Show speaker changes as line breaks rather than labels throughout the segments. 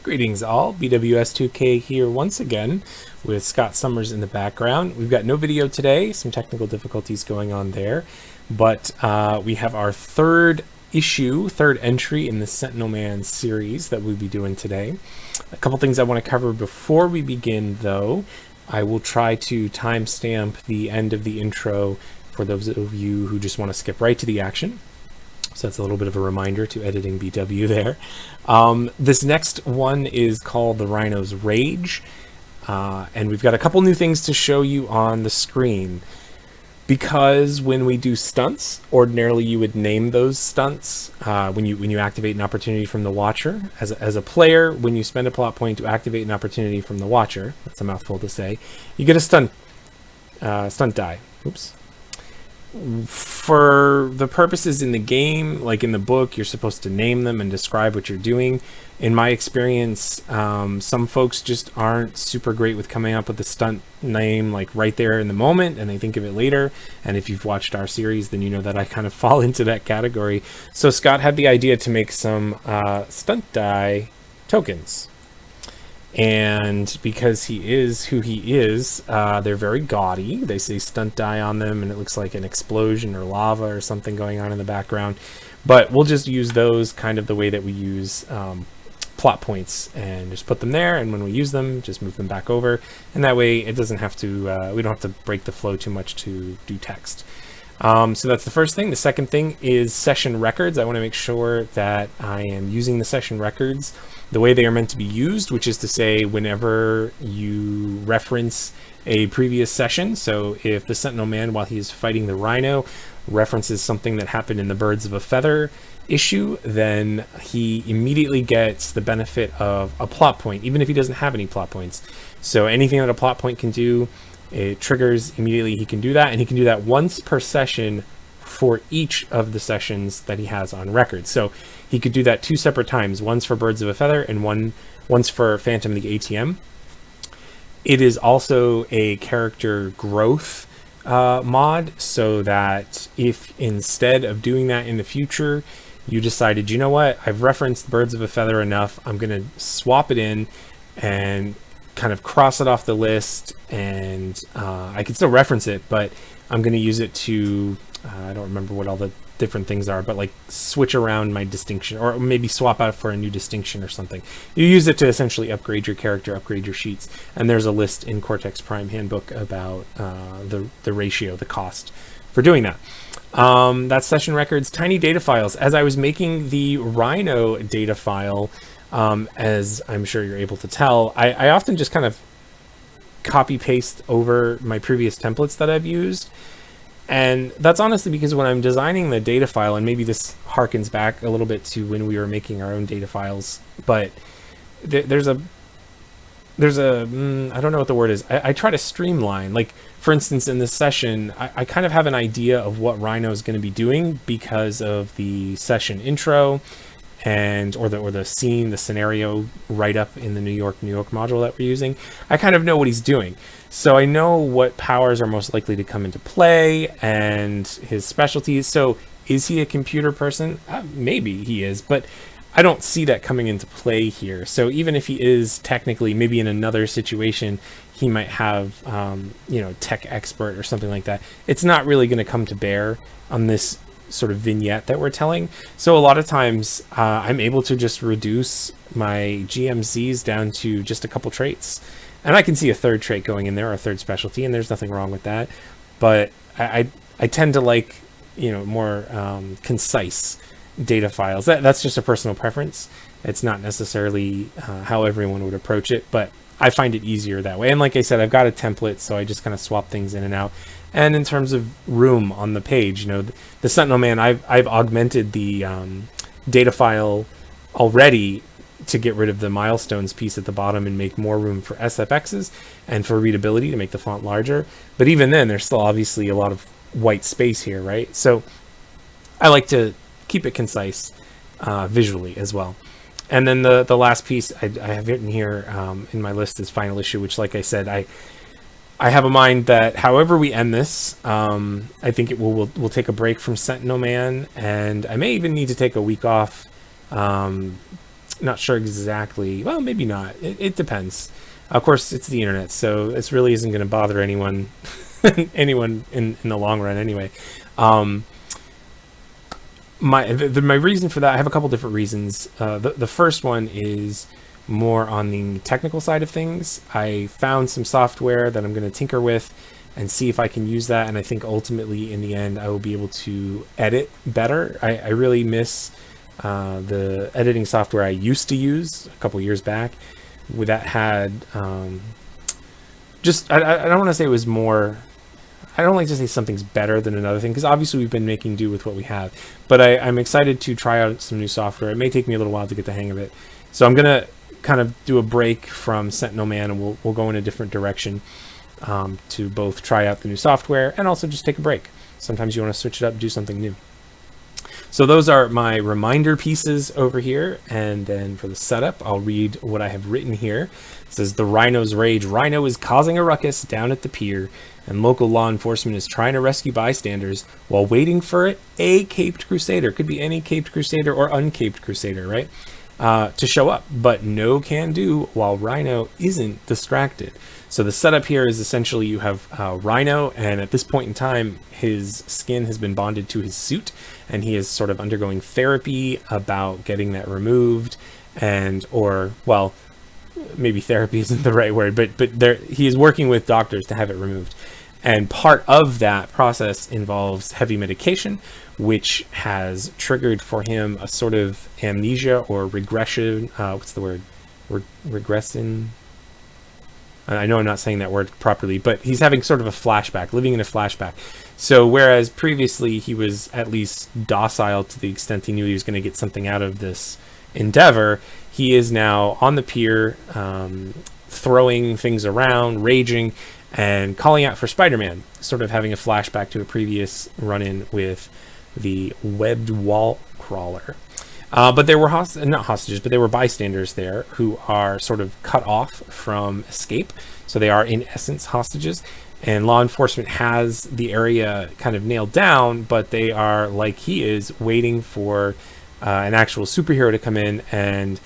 Greetings all, BWS2K here once again with Scott Summers in the background. We've got no video today, some technical difficulties going on there, but we have our third entry in the Sentinel Man series that we'll be doing today. A couple things I want to cover before we begin though. I will try to timestamp the end of the intro for those of you who just want to skip right to the action. So that's a little bit of a reminder to editing BW there. This next one is called the Rhino's Rage. And we've got a couple new things to show you on the screen. Because when we do stunts, ordinarily you would name those stunts when you activate an opportunity from the Watcher. As a player, when you spend a plot point to activate an opportunity from the Watcher, that's a mouthful to say, you get a stunt die. Oops. For the purposes in the game, like in the book, you're supposed to name them and describe what you're doing. In my experience, some folks just aren't super great with coming up with a stunt name like right there in the moment, and they think of it later. And if you've watched our series, then you know that I kind of fall into that category. So Scott had the idea to make some stunt die tokens. And because he is who he is, they're very gaudy. They say stunt die on them, and it looks like an explosion or lava or something going on in the background. But we'll just use those kind of the way that we use plot points, and just put them there, and when we use them, just move them back over. And that way it doesn't have to, we don't have to break the flow too much to do text. So that's the first thing. The second thing is session records. I want to make sure that I am using the session records the way they are meant to be used, which is to say whenever you reference a previous session. So if the Sentinel Man, while he is fighting the Rhino, references something that happened in the Birds of a Feather issue, then he immediately gets the benefit of a plot point, even if he doesn't have any plot points. So anything that a plot point can do, it triggers immediately. He can do that, and he can do that once per session for each of the sessions that he has on record. So he could do that 2 separate times, once for Birds of a Feather and once for Phantom the ATM. It is also a character growth mod, so that if instead of doing that in the future, you decided, you know what, I've referenced Birds of a Feather enough, I'm going to swap it in and kind of cross it off the list, and I can still reference it, but I'm going to use it to, I don't remember what all the different things are, but like switch around my distinction, or maybe swap out for a new distinction or something. You use it to essentially upgrade your character, upgrade your sheets, and there's a list in Cortex Prime Handbook about the ratio, the cost for doing that. That's session records. Tiny data files. As I was making the Rhino data file, as I'm sure you're able to tell, I often just kind of copy paste over my previous templates that I've used. And that's honestly because when I'm designing the data file, and maybe this harkens back a little bit to when we were making our own data files, but there's a I don't know what the word is. I try to streamline. Like, for instance, in this session, I kind of have an idea of what Rhino is going to be doing because of the session intro and or the scene, the scenario write-up in the New York module that we're using. I kind of know what he's doing. So I know what powers are most likely to come into play and his specialties. So is he a computer person? Maybe he is, but I don't see that coming into play here. So even if he is technically, maybe in another situation, he might have, tech expert or something like that. It's not really going to come to bear on this sort of vignette that we're telling. So a lot of times I'm able to just reduce my GMCs down to just a couple traits. And I can see a third trait going in there, or a third specialty, and there's nothing wrong with that. But I tend to like, more concise data files. That's just a personal preference. It's not necessarily how everyone would approach it, but I find it easier that way. And like I said, I've got a template, so I just kind of swap things in and out. And in terms of room on the page, the Sentinel Man, I've augmented the data file already to get rid of the milestones piece at the bottom and make more room for SFXs and for readability to make the font larger. But even then, there's still obviously a lot of white space here, right? So I like to keep it concise visually as well. And then the last piece I have written here in my list is final issue, which, like I said, I have a mind that however we end this, I think we'll take a break from Sentinel Man, and I may even need to take a week off not sure exactly. Well, maybe not. It depends. Of course, it's the internet, so this really isn't going to bother anyone, anyone in the long run anyway. My reason for that, I have a couple different reasons. The first one is more on the technical side of things. I found some software that I'm going to tinker with and see if I can use that, and I think ultimately in the end I will be able to edit better. I really miss the editing software I used to use a couple years back, where that had just I don't want to say it was more, I don't like to say something's better than another thing, because obviously we've been making do with what we have, but I'm excited to try out some new software. It may take me a little while to get the hang of it, so I'm gonna kind of do a break from Sentinel Man, and we'll go in a different direction to both try out the new software and also just take a break. Sometimes you want to switch it up, do something new. So those are my reminder pieces over here, and then for the setup, I'll read what I have written here. It says, the Rhino's rage. Rhino is causing a ruckus down at the pier, and local law enforcement is trying to rescue bystanders while waiting for a Caped Crusader, could be any Caped Crusader or uncaped Crusader, right, to show up, but no can do while Rhino isn't distracted. So the setup here is essentially you have Rhino, and at this point in time, his skin has been bonded to his suit, and he is sort of undergoing therapy about getting that removed, and, or, well, maybe therapy isn't the right word, but there, he is working with doctors to have it removed. And part of that process involves heavy medication, which has triggered for him a sort of amnesia or regression. What's the word? Regression? I know I'm not saying that word properly, but he's having sort of a flashback, living in a flashback. So whereas previously he was at least docile to the extent he knew he was going to get something out of this endeavor, he is now on the pier, throwing things around, raging, and calling out for Spider-Man, sort of having a flashback to a previous run-in with the webbed wall crawler. But there were not hostages, but there were bystanders there who are sort of cut off from escape. So they are in essence hostages, and law enforcement has the area kind of nailed down, but they are, like he is, waiting for an actual superhero to come in and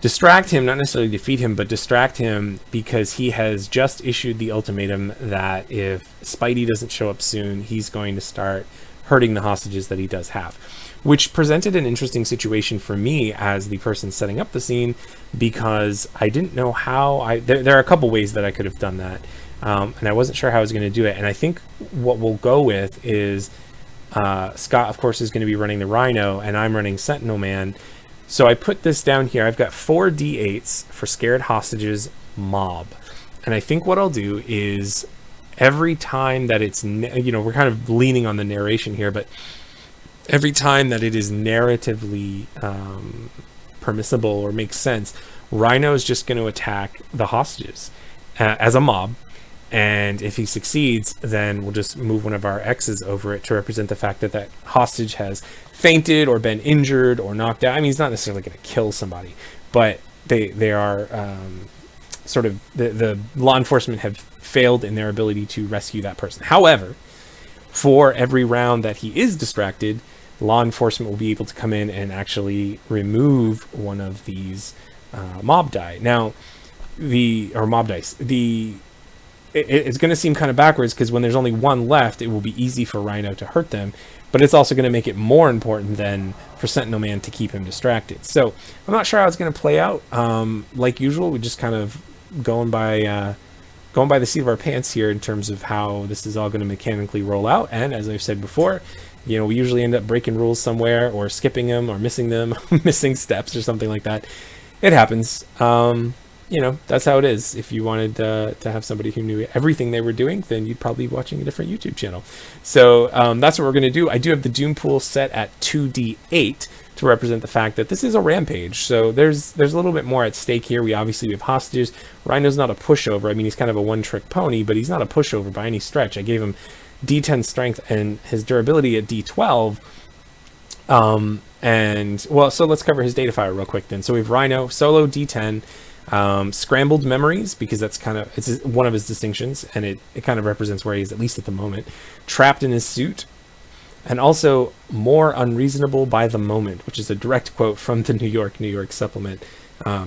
distract him, not necessarily defeat him, but distract him, because he has just issued the ultimatum that if Spidey doesn't show up soon, he's going to start hurting the hostages that he does have. Which presented an interesting situation for me as the person setting up the scene, because I didn't know how there are a couple ways that I could have done that, and I wasn't sure how I was going to do it. And I think what we'll go with is Scott, of course, is going to be running the Rhino, and I'm running Sentinel Man. So I put this down here. I've got 4 D8s for scared hostages mob, and I think what I'll do is every time that it's, we're kind of leaning on the narration here, but every time that it is narratively permissible or makes sense, Rhino is just going to attack the hostages as a mob. And if he succeeds, then we'll just move one of our X's over it to represent the fact that that hostage has fainted or been injured or knocked out. I mean, he's not necessarily going to kill somebody, but they are sort of, the law enforcement have failed in their ability to rescue that person. However, for every round that he is distracted, law enforcement will be able to come in and actually remove one of these mob die. Now, mob dice. It's going to seem kind of backwards, because when there's only one left, it will be easy for Rhino to hurt them, but it's also going to make it more important then for Sentinel Man to keep him distracted. So I'm not sure how it's going to play out. Like usual, we just kind of going by the seat of our pants here in terms of how this is all going to mechanically roll out. And as I've said before, we usually end up breaking rules somewhere, or skipping them, or missing them, missing steps or something like that. It happens. That's how it is. If you wanted to have somebody who knew everything they were doing, then you'd probably be watching a different YouTube channel. So that's what we're going to do. I do have the Doom pool set at 2d8 to represent the fact that this is a rampage. So there's a little bit more at stake here. We obviously have hostages. Rhino's not a pushover. I mean, he's kind of a one-trick pony, but he's not a pushover by any stretch. I gave him D10 strength and his durability at D12. So let's cover his data file real quick then. So we have Rhino, solo D10, scrambled memories, because that's it's one of his distinctions, and it kind of represents where he is, at least at the moment. Trapped in his suit, and also more unreasonable by the moment, which is a direct quote from the New York supplement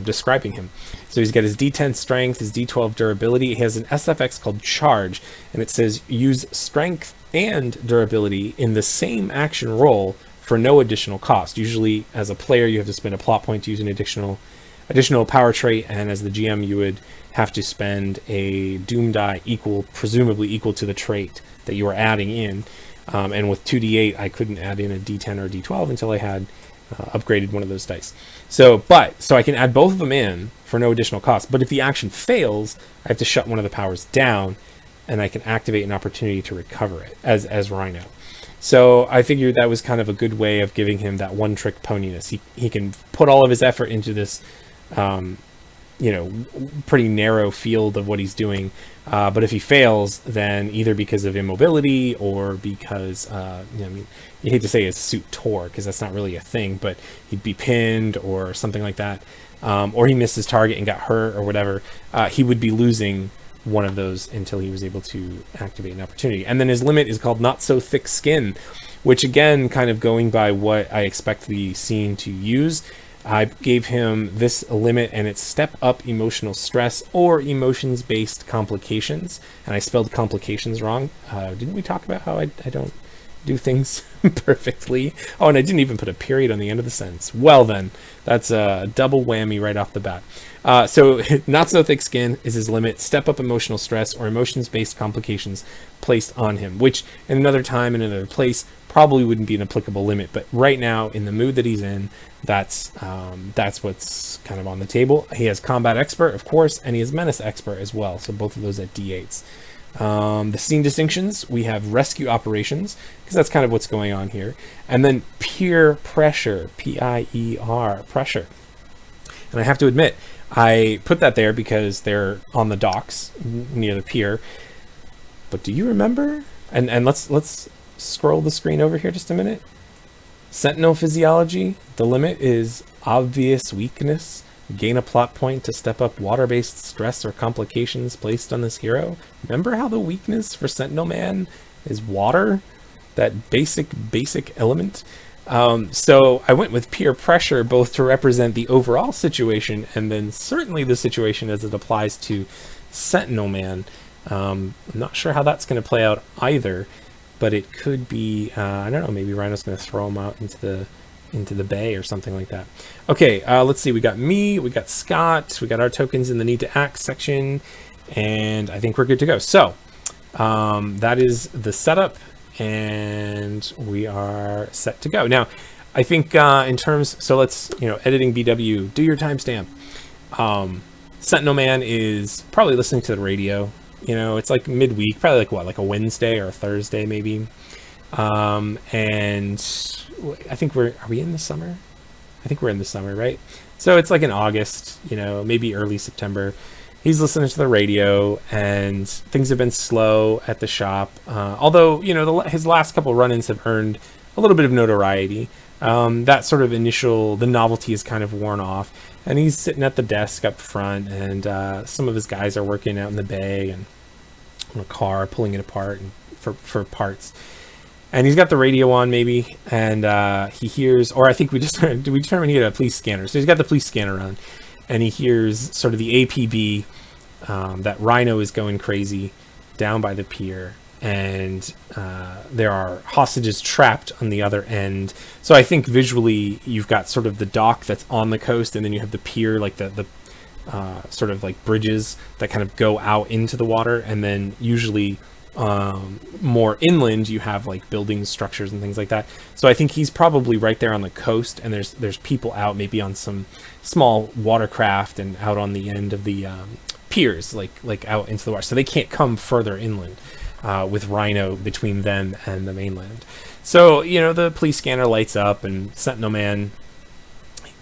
describing him. So he's got his D10 strength, his D12 durability. He has an SFX called charge, and it says use strength and durability in the same action roll for no additional cost. Usually as a player you have to spend a plot point to use an additional power trait, and as the GM you would have to spend a doom die presumably equal to the trait that you are adding in. And with 2d8 I couldn't add in a d10 or d12 until I had upgraded one of those dice. So I can add both of them in for no additional cost, but if the action fails I have to shut one of the powers down, and I can activate an opportunity to recover it as Rhino. So I figured that was kind of a good way of giving him that one trick poniness. He can put all of his effort into this pretty narrow field of what he's doing, but if he fails, then either because of immobility or because you hate to say his suit tore because that's not really a thing, but he'd be pinned or something like that, or he missed his target and got hurt or whatever, he would be losing one of those until he was able to activate an opportunity. And then his limit is called Not So Thick Skin, which again, kind of going by what I expect the scene to use, I gave him this limit, and it's step up emotional stress or emotions-based complications. And I spelled complications wrong. Didn't we talk about how I don't do things perfectly? Oh, and I didn't even put a period on the end of the sentence. Well then, that's a double whammy right off the bat. So Not So Thick Skin is his limit, step up emotional stress or emotions-based complications placed on him, which in another time, in another place, probably wouldn't be an applicable limit. But right now, in the mood that he's in, that's what's kind of on the table. He has Combat Expert, of course, and he has Menace Expert as well. So both of those at D8s. The scene distinctions, we have Rescue Operations, because that's kind of what's going on here. And then Peer Pressure, P-I-E-R, pressure. And I have to admit, I put that there because they're on the docks near the pier. But do you remember? And let's scroll the screen over here just a minute. Sentinel physiology, the limit is obvious weakness. Gain a plot point to step up water-based stress or complications placed on this hero. Remember how the weakness for Sentinel Man is water? That basic element? So I went with peer pressure, both to represent the overall situation and then certainly the situation as it applies to Sentinel Man. I'm not sure how that's going to play out either, but it could be, I don't know, maybe Rhino's going to throw him out into the bay or something like that. Okay, let's see. We got me, we got Scott, we got our tokens in the need to act section, and I think we're good to go. So that is the setup, and we are set to go. Now, I think in terms, so let's, editing BW, do your timestamp. Sentinel Man is probably listening to the radio. It's like midweek, probably like what, like a Wednesday or a Thursday maybe. And I think are we in the summer? I think we're in the summer, right? So it's like in August, maybe early September. He's listening to the radio, and things have been slow at the shop. Although, his last couple run-ins have earned a little bit of notoriety. That sort of the novelty is kind of worn off. And he's sitting at the desk up front, and some of his guys are working out in the bay and on a car, pulling it apart and for parts. And he's got the radio on maybe, and he hears, or I think we determined he had a police scanner. So he's got the police scanner on, and he hears sort of the APB that Rhino is going crazy down by the pier, and there are hostages trapped on the other end. So I think visually you've got sort of the dock that's on the coast, and then you have the pier, like the sort of like bridges that kind of go out into the water, and then usually more inland you have like building structures and things like that. So I think he's probably right there on the coast, and there's people out maybe on some small watercraft and out on the end of the piers, like out into the water, so they can't come further inland with Rhino between them and the mainland. So the police scanner lights up, and Sentinel Man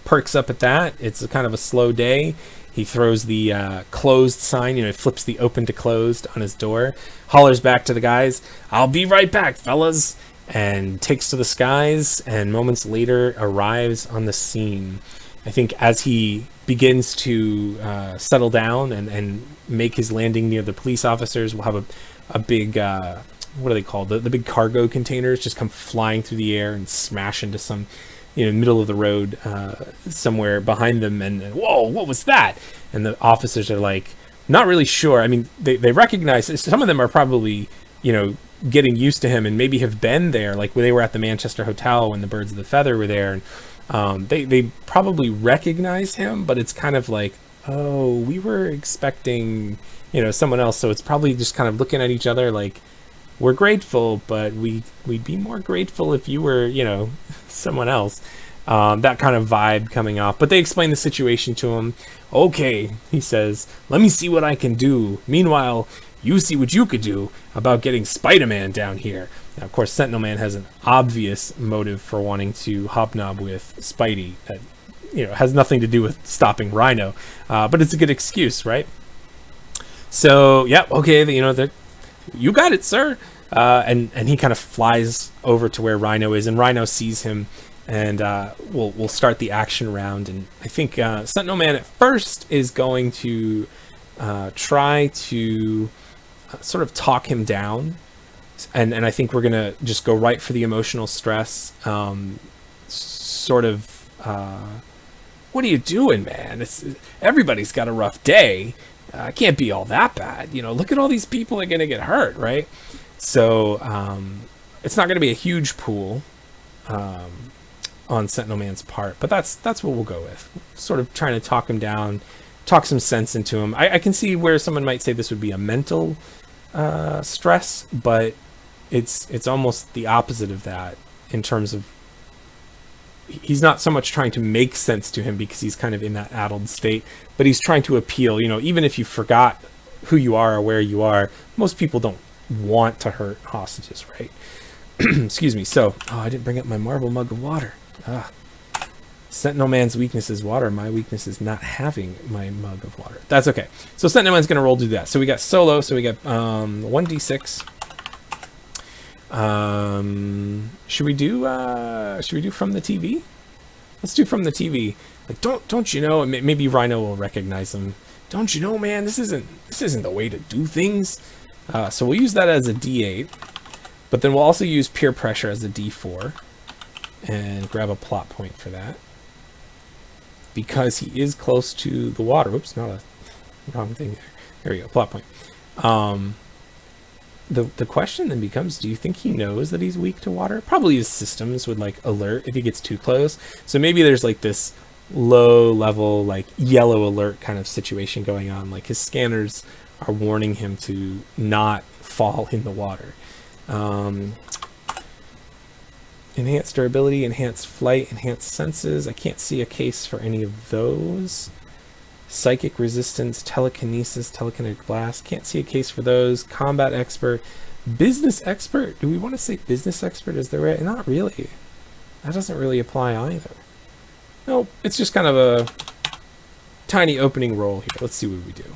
perks up at that. It's a kind of a slow day. He throws the closed sign, flips the open to closed on his door, hollers back to the guys, "I'll be right back, fellas," and takes to the skies, and moments later arrives on the scene. I think as he begins to settle down and make his landing near the police officers, we'll have a big what are they called? The big cargo containers just come flying through the air and smash into some, middle of the road somewhere behind them. And whoa, what was that? And the officers are like, not really sure. I mean, they recognize, some of them are probably, getting used to him and maybe have been there, like when they were at the Manchester Hotel when the Birds of the Feather were there. And they probably recognize him, but it's kind of like, oh, we were expecting, someone else. So it's probably just kind of looking at each other like, we're grateful, but we'd be more grateful if you were, someone else. That kind of vibe coming off. But they explain the situation to him. Okay, he says, let me see what I can do. Meanwhile, you see what you could do about getting Spider-Man down here. Now, of course, Sentinel Man has an obvious motive for wanting to hobnob with Spidey that, has nothing to do with stopping Rhino. But it's a good excuse, right? So, yeah, okay, you got it, sir. And he kind of flies over to where Rhino is, and Rhino sees him, and we'll start the action round. And I think Sentinel Man at first is going to try to sort of talk him down, and I think we're gonna just go right for the emotional stress. What are you doing, man? Everybody's got a rough day. Can't be all that bad. Look at all these people that are gonna get hurt, right? So it's not gonna be a huge pool on Sentinel Man's part, but that's what we'll go with. Sort of trying to talk him down, talk some sense into him. I can see where someone might say this would be a mental stress, but it's almost the opposite of that, in terms of he's not so much trying to make sense to him because he's kind of in that addled state, but he's trying to appeal. Even if you forgot who you are or where you are, most people don't want to hurt hostages, right? Excuse me. So, I didn't bring up my marble mug of water. Sentinel Man's weakness is water. My weakness is not having my mug of water. That's okay. So Sentinel Man's going to roll to do that. So we got solo. So we got 1d6. Should we do from the TV? Let's do from the TV. Like, don't you know? Maybe Rhino will recognize him. Don't you know, man? This isn't the way to do things. So we'll use that as a D8, but then we'll also use peer pressure as a D4, and grab a plot point for that, because he is close to the water. Whoops, not a wrong thing there. There we go, plot point. The question then becomes, do you think he knows that he's weak to water? Probably his systems would like alert if he gets too close. So maybe there's like this low level, like yellow alert kind of situation going on. Like his scanners are warning him to not fall in the water. Enhanced durability, enhanced flight, enhanced senses. I can't see a case for any of those. Psychic resistance, telekinesis, telekinetic blast. Can't see a case for those. Combat expert. Business expert. Do we want to say business expert? Is there right? Not really. That doesn't really apply either. Nope. It's just kind of a tiny opening roll here. Let's see what we do.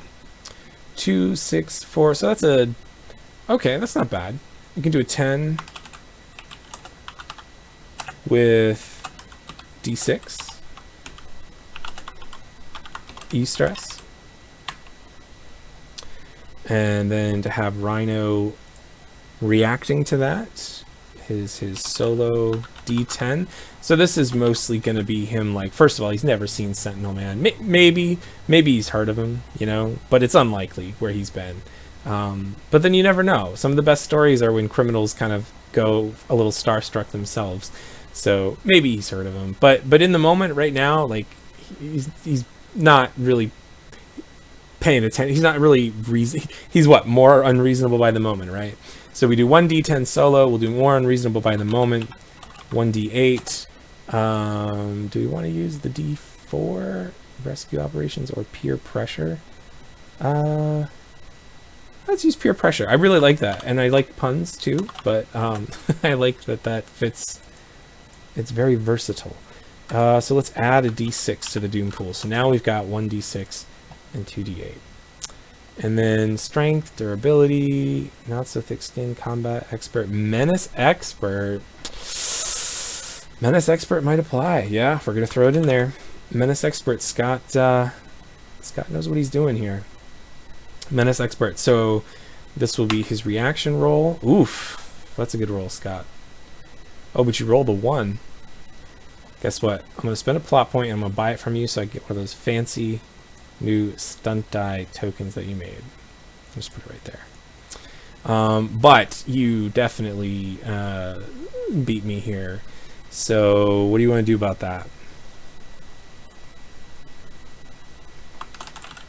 2, 6, 4. So that's a... Okay, that's not bad. You can do a 10 with D6. E-stress. And then to have Rhino reacting to that, his solo D10. So this is mostly going to be him, like, first of all, he's never seen Sentinel Man. Maybe he's heard of him, but it's unlikely where he's been. But then you never know. Some of the best stories are when criminals kind of go a little starstruck themselves. So maybe he's heard of him. But in the moment right now, like, he's not really paying attention. He's not really he's more unreasonable by the moment, right? So we do 1d10 solo. We'll do more unreasonable by the moment. 1d8. Do we want to use the d4 rescue operations or peer pressure? Let's use peer pressure. I really like that, and I like puns too, but I like that fits. It's very versatile. So let's add a d6 to the Doom pool. So now we've got 1d6 and 2d8. And then strength, durability, not so thick skin, combat expert, menace expert. Menace expert might apply. Yeah, we're going to throw it in there. Menace expert. Scott knows what he's doing here. Menace expert. So This will be his reaction roll. Oof, that's a good roll, Scott. Oh, but you rolled a 1. Guess what? I'm going to spend a plot point and I'm going to buy it from you so I get one of those fancy new stunt die tokens that you made. Just put it right there. But you definitely beat me here. So what do you want to do about that?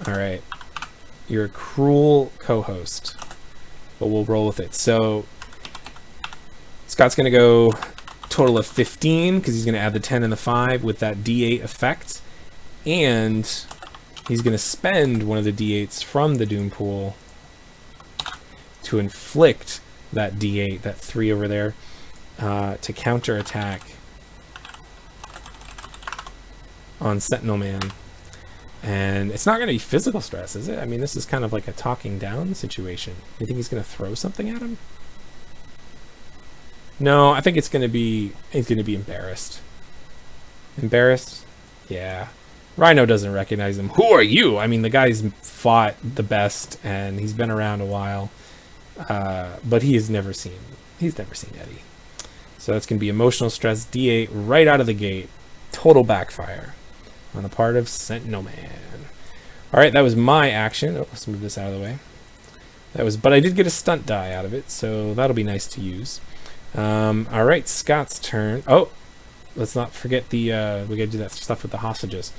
All right. You're a cruel co-host, but we'll roll with it. So Scott's going to go total of 15 because he's going to add the 10 and the 5 with that D8 effect. And he's going to spend one of the D8s from the Doom Pool to inflict that D8, that 3 over there, to counterattack on Sentinel Man. And it's not going to be physical stress, is it? I mean, this is kind of like a talking down situation. You think he's going to throw something at him? No, I think he's going to be embarrassed. Embarrassed? Yeah. Rhino doesn't recognize him. Who are you? I mean, the guy's fought the best and he's been around a while. But he's never seen Eddie. So that's going to be emotional stress D8 right out of the gate. Total backfire on the part of Sentinel Man. All right, that was my action. Oh, let's move this out of the way. But I did get a stunt die out of it, so that'll be nice to use. All right, Scott's turn. Oh, let's not forget we got to do that stuff with the hostages.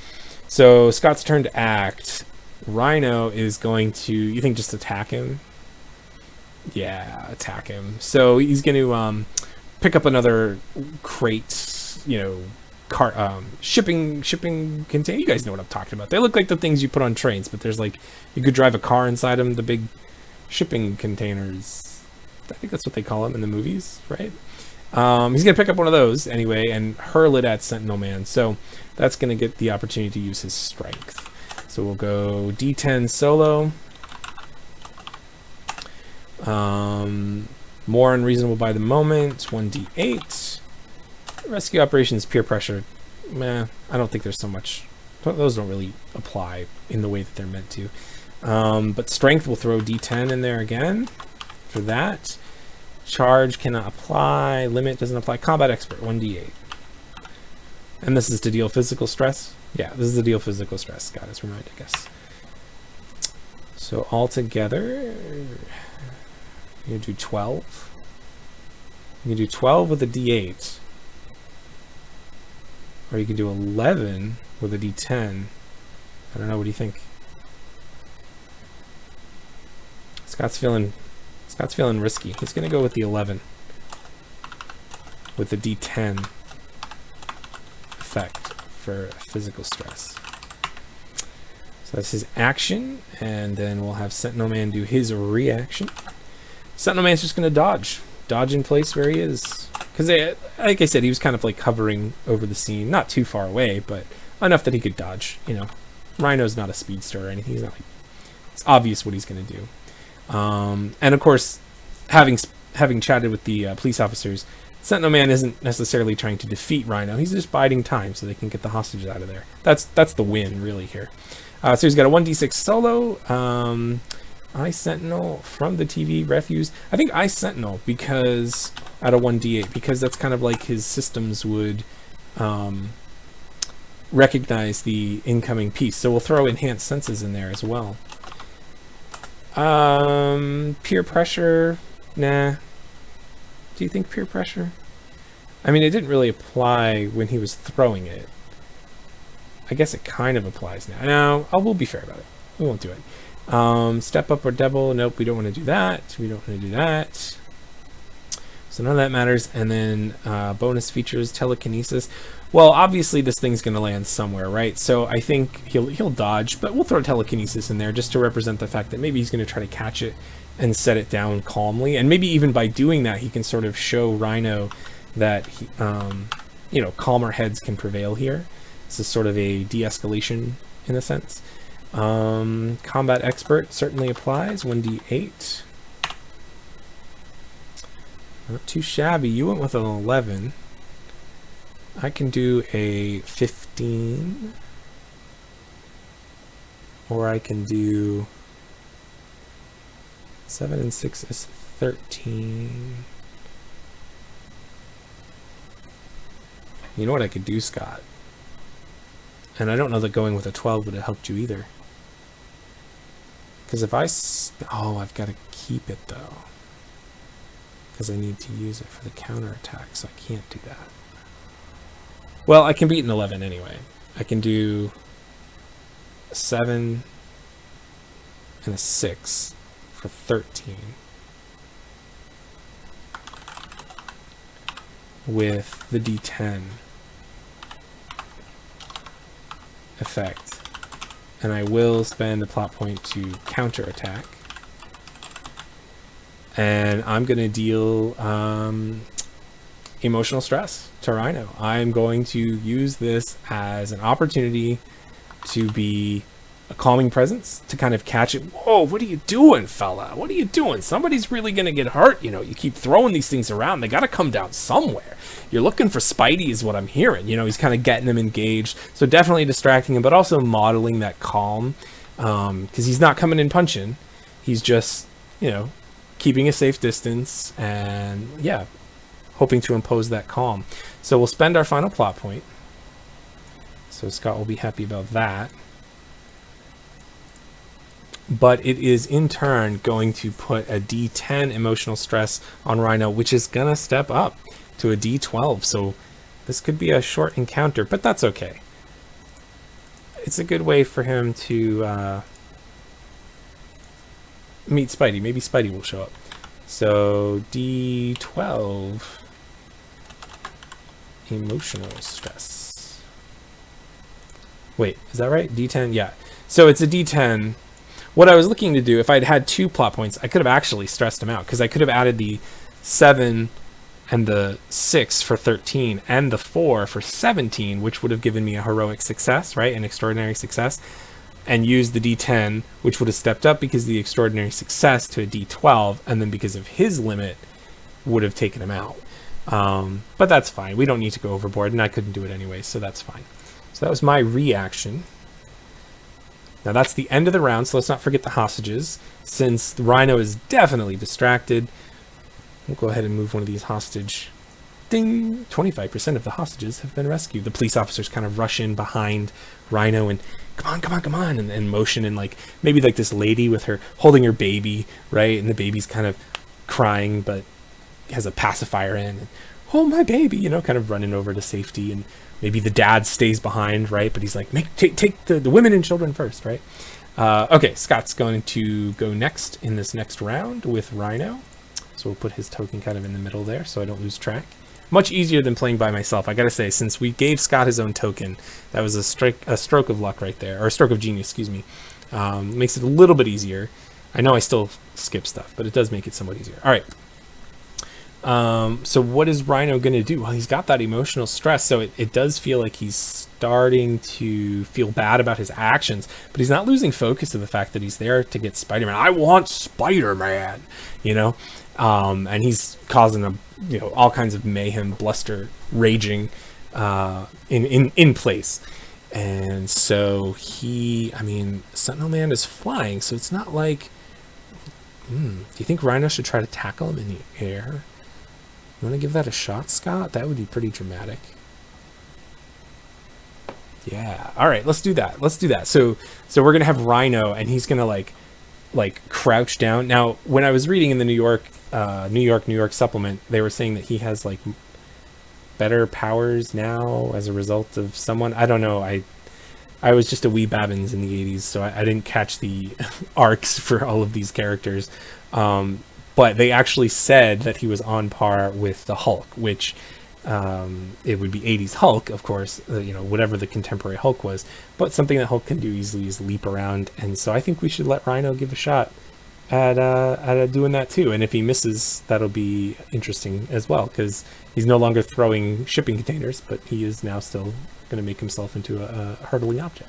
So Scott's turn to act. Rhino is going to, you think, just attack him? Yeah, attack him. So he's going to pick up another crate, shipping container. You guys know what I'm talking about. They look like the things you put on trains, but there's like, you could drive a car inside them, the big shipping containers. I think that's what they call them in the movies, right? He's going to pick up one of those anyway and hurl it at Sentinel Man. So that's going to get the opportunity to use his strength. So we'll go D10 solo. More unreasonable by the moment, 1d8. Rescue operations, peer pressure. Meh, I don't think there's so much. Those don't really apply in the way that they're meant to. But strength, will throw d10 in there again for that. Charge cannot apply. Limit doesn't apply. Combat expert, 1d8. And this is to deal physical stress. Yeah, this is to deal physical stress. Got us right, I guess. So altogether, you do 12. You can do 12 with a d8. Or you can do 11 with a d10. I don't know, what do you think? Scott's feeling risky. He's going to go with the 11 with the d10 effect for physical stress. So that's his action, and then we'll have Sentinel Man do his reaction. Sentinel Man's just going to dodge in place where he is. Because, like I said, he was kind of like hovering over the scene, not too far away, but enough that he could dodge. Rhino's not a speedster or anything. He's not like, it's obvious what he's going to do. And of course, having chatted with the police officers, Sentinel Man isn't necessarily trying to defeat Rhino. He's just biding time so they can get the hostages out of there. That's the win, really, here. So he's got a 1d6 solo. I Sentinel from the TV refuse. I think I Sentinel because out of 1d8, because that's kind of like his systems would recognize the incoming piece. So we'll throw enhanced senses in there as well. Peer pressure, nah. Do you think peer pressure? I mean, it didn't really apply when he was throwing it. I guess it kind of applies now. No, we'll be fair about it. We won't do it. Step up or double. Nope, we don't want to do that. We don't want to do that. So none of that matters. And then bonus features, telekinesis. Well, obviously this thing's going to land somewhere, right? So I think he'll dodge, but we'll throw telekinesis in there just to represent the fact that maybe he's going to try to catch it and set it down calmly. And maybe even by doing that, he can sort of show Rhino that calmer heads can prevail here. This is sort of a de-escalation in a sense. Combat expert certainly applies. 1d8. Not too shabby. You went with an 11. I can do a 15. Or I can do 7 and 6 is 13. You know what I could do, Scott? And I don't know that going with a 12 would have helped you either. Because if I... oh, I've got to keep it, though. Because I need to use it for the counterattack, so I can't do that. Well, I can beat an 11 anyway. I can do a 7 and a 6 for 13. With the D10 effect. And I will spend a plot point to counterattack. And I'm going to deal emotional stress to Rhino. I'm going to use this as an opportunity to be a calming presence, to kind of catch it. Whoa, what are you doing, fella? What are you doing? Somebody's really going to get hurt. You know, you keep throwing these things around. They got to come down somewhere. You're looking for Spidey is what I'm hearing. You know, he's kind of getting him engaged. So definitely distracting him, but also modeling that calm, because he's not coming in punching. He's just, you know, keeping a safe distance and, yeah, hoping to impose that calm. So we'll spend our final plot point. So Scott will be happy about that. But it is in turn going to put a D10 emotional stress on Rhino, which is going to step up to a D12. So this could be a short encounter, but that's okay. It's a good way for him to meet Spidey. Maybe Spidey will show up. So D12 emotional stress. Wait, is that right? D10? Yeah. So it's a D10. What I was looking to do, if I'd had 2 plot points, I could have actually stressed them out, because I could have added the 7 and the 6 for 13 and the 4 for 17, which would have given me a heroic success, right? An extraordinary success, and used the D10, which would have stepped up because of the extraordinary success to a D12, and then because of his limit would have taken him out. But that's fine. We don't need to go overboard, and I couldn't do it anyway, so that's fine. So that was my reaction. Now that's the end of the round, so let's not forget the hostages. Since the Rhino is definitely distracted, we'll go ahead and move one of these hostage. Ding! 25% of the hostages have been rescued. The police officers kind of rush in behind Rhino and come on, come on, come on, and motion, and like maybe like this lady with her holding her baby, right? And the baby's kind of crying, but has a pacifier in. And, oh, my baby, you know, kind of running over to safety. And maybe the dad stays behind, right? But he's like, take the women and children first, right? Okay, Scott's going to go next in this next round with Rhino. So we'll put his token kind of in the middle there so I don't lose track. Much easier than playing by myself. I gotta say, since we gave Scott his own token, that was a stroke of luck right there, or a stroke of genius, excuse me. Makes it a little bit easier. I know I still skip stuff, but it does make it somewhat easier. All right. So what is Rhino going to do? Well, he's got that emotional stress, so it does feel like he's starting to feel bad about his actions, but he's not losing focus of the fact that he's there to get Spider-Man. I want Spider-Man, you know? And he's causing all kinds of mayhem, bluster, raging, in place. And so Sentinel Man is flying, so it's not like, do you think Rhino should try to tackle him in the air? You want to give that a shot, Scott? That would be pretty dramatic. Yeah. All right, let's do that. Let's do that. So we're going to have Rhino, and he's going to like crouch down. Now, when I was reading in the New York supplement, they were saying that he has like better powers now as a result of someone. I don't know. I was just a wee babbins in the 80s, so I didn't catch the arcs for all of these characters. But they actually said that he was on par with the Hulk, which it would be 80s Hulk, of course, whatever the contemporary Hulk was. But something that Hulk can do easily is leap around. And so I think we should let Rhino give a shot at doing that too. And if he misses, that'll be interesting as well, because he's no longer throwing shipping containers, but he is now still going to make himself into a hurtling object.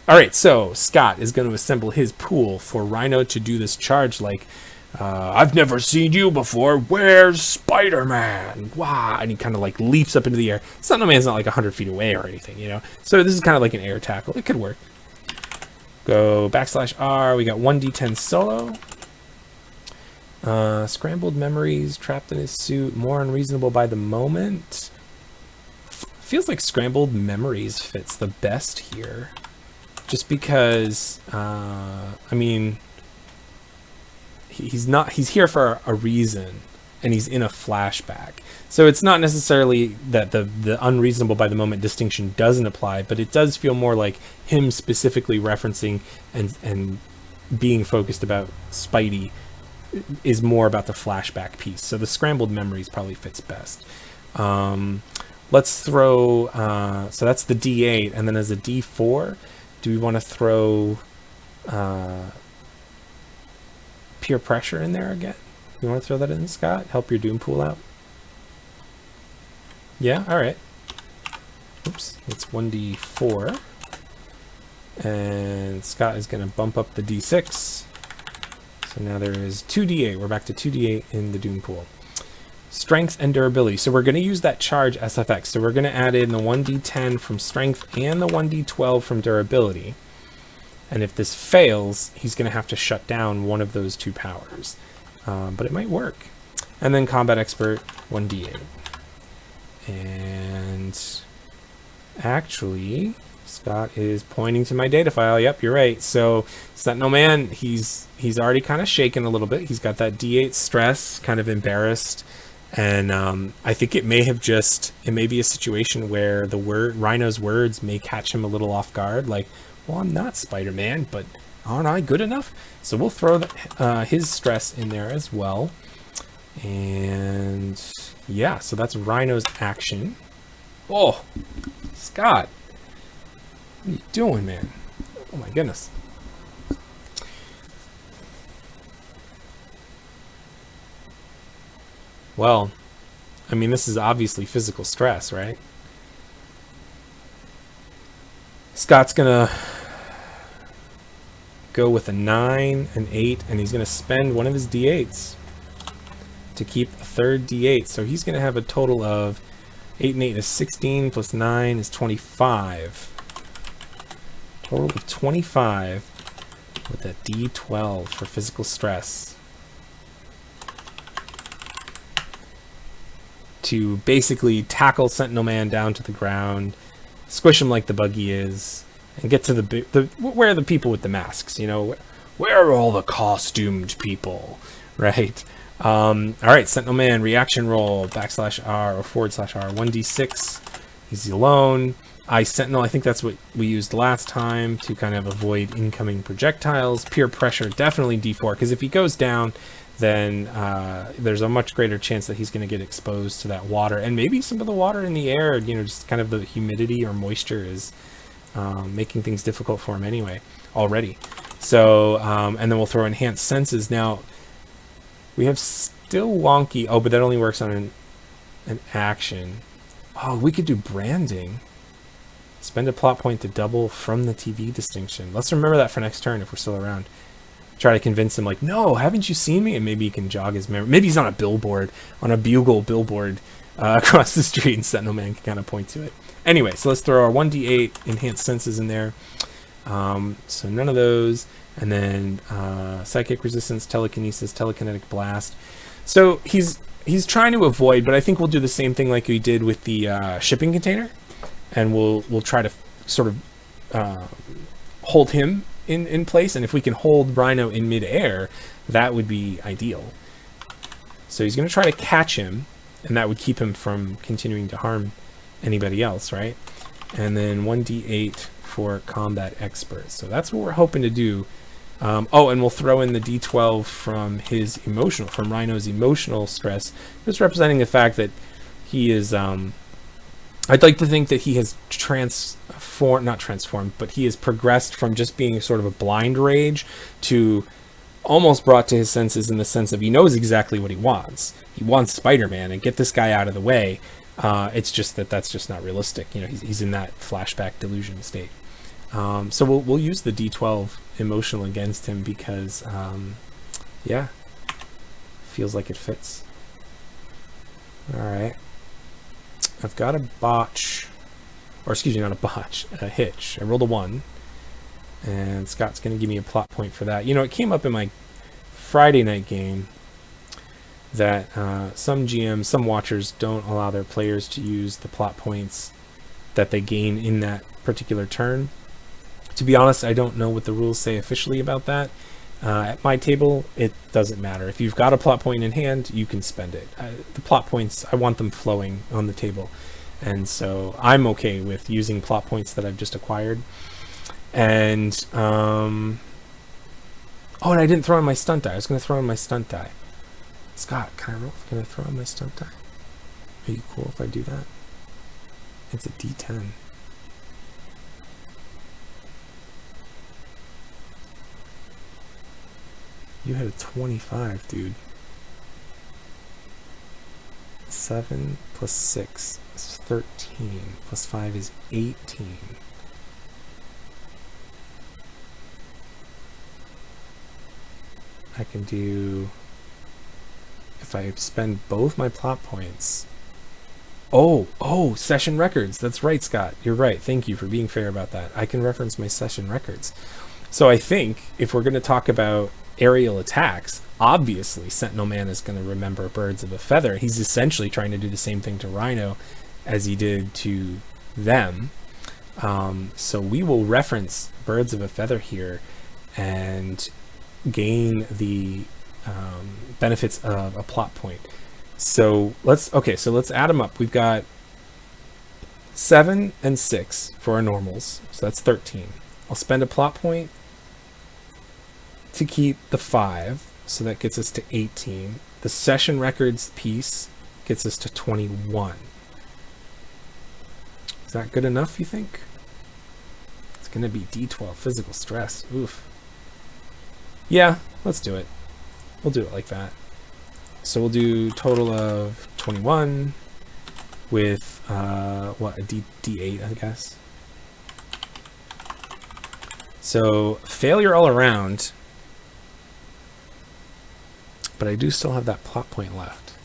All right, so Scott is going to assemble his pool for Rhino to do this charge like, I've never seen you before. Where's Spider-Man? Wow. And he kind of like leaps up into the air. Sentinel Man's not like 100 feet away or anything, So this is kind of like an air tackle. It could work. Go /R. We got 1d10 solo. Scrambled memories, trapped in his suit, more unreasonable by the moment. Feels like scrambled memories fits the best here. Just because, I mean, he's here for a reason, and he's in a flashback. So it's not necessarily that the unreasonable by the moment distinction doesn't apply, but it does feel more like him specifically referencing and being focused about Spidey is more about the flashback piece. So the scrambled memories probably fits best. Let's throw, so that's the D8, and then as a D4, do we want to throw peer pressure in there again? You want to throw that in, Scott? Help your Doom pool out? Yeah, all right. Oops, it's 1d4. And Scott is going to bump up the d6. So now there is 2d8. We're back to 2d8 in the Doom pool. Strength and durability. So we're going to use that charge SFX. So we're going to add in the 1d10 from strength and the 1d12 from durability. And if this fails, he's going to have to shut down one of those two powers. But it might work. And then combat expert, 1d8. And actually, Scott is pointing to my data file. Yep, you're right. So Sentinel Man, he's already kind of shaken a little bit. He's got that D8 stress, kind of embarrassed. And I think it may be a situation where Rhino's words may catch him a little off guard. Like, well, I'm not Spider-Man, but aren't I good enough? So we'll throw his stress in there as well. And yeah, so that's Rhino's action. Oh, Scott, what are you doing, man? Oh my goodness. Well, I mean, this is obviously physical stress, right? Scott's gonna go with a 9, an 8, and he's gonna spend one of his D8s to keep a third D8. So he's gonna have a total of 8 and 8 is 16 plus 9 is 25. Total of 25 with a D12 for physical stress. To basically tackle Sentinel Man down to the ground, squish him like the buggy is, and get to where are the people with the masks, you know, where are all the costumed people, right? All right, Sentinel Man, reaction roll, /R or /R, 1d6, he's alone. Sentinel, I think that's what we used last time to kind of avoid incoming projectiles. Peer pressure, definitely D4, because if he goes down, then there's a much greater chance that he's going to get exposed to that water, and maybe some of the water in the air, you know, just kind of the humidity or moisture is making things difficult for him anyway already. So and then we'll throw enhanced senses. Now we have still wonky, but that only works on an action. Oh, we could do branding. Spend a plot point to double from the TV distinction. Let's remember that for next turn if we're still around. Try to convince him, like, no, haven't you seen me? And maybe he can jog his memory. Maybe he's on a billboard, on a bugle billboard across the street, and Sentinel Man can kind of point to it. Anyway, so let's throw our 1d8 enhanced senses in there. So none of those. And then psychic resistance, telekinesis, telekinetic blast. So he's trying to avoid, but I think we'll do the same thing like we did with the shipping container. And we'll try to sort of hold him in place, and if we can hold Rhino in midair, that would be ideal. So he's going to try to catch him, and that would keep him from continuing to harm anybody else, right? And then 1d8 for combat expert. So that's what we're hoping to do. And we'll throw in the d12 from Rhino's emotional stress, just representing the fact that he is I'd like to think that he has not transformed, but he has progressed from just being sort of a blind rage to almost brought to his senses, in the sense of he knows exactly what he wants. He wants Spider-Man and get this guy out of the way. It's just that's just not realistic. You know, he's in that flashback delusion state. So we'll use the D12 emotional against him because, yeah, feels like it fits. All right. I've got a botch, or excuse me, not a botch, a hitch. I rolled a 1, and Scott's going to give me a plot point for that. You know, it came up in my Friday night game that some GMs, some watchers don't allow their players to use the plot points that they gain in that particular turn. To be honest, I don't know what the rules say officially about that. At my table, it doesn't matter. If you've got a plot point in hand, you can spend it. The plot points, I want them flowing on the table. And so I'm okay with using plot points that I've just acquired. And, oh, and I didn't throw in my stunt die. I was going to throw in my stunt die. Scott, can I roll? Can I throw in my stunt die? Are you cool if I do that? It's a D10. You had a 25, dude. 7 plus 6 is 13. Plus 5 is 18. I can do... If I spend both my plot points... Oh, session records. That's right, Scott. You're right. Thank you for being fair about that. I can reference my session records. So I think if we're going to talk about aerial attacks, obviously Sentinel Man is going to remember Birds of a Feather. He's essentially trying to do the same thing to Rhino as he did to them. So we will reference Birds of a Feather here and gain the benefits of a plot point. So let's add them up. We've got 7 and 6 for our normals, so that's 13. I'll spend a plot point to keep the 5, so that gets us to 18. The session records piece gets us to 21. Is that good enough, you think? It's gonna be D12 physical stress. Oof. Yeah, let's do it. We'll do it like that. So we'll do total of 21 with what, a D8, I guess. So failure all around, but I do still have that plot point left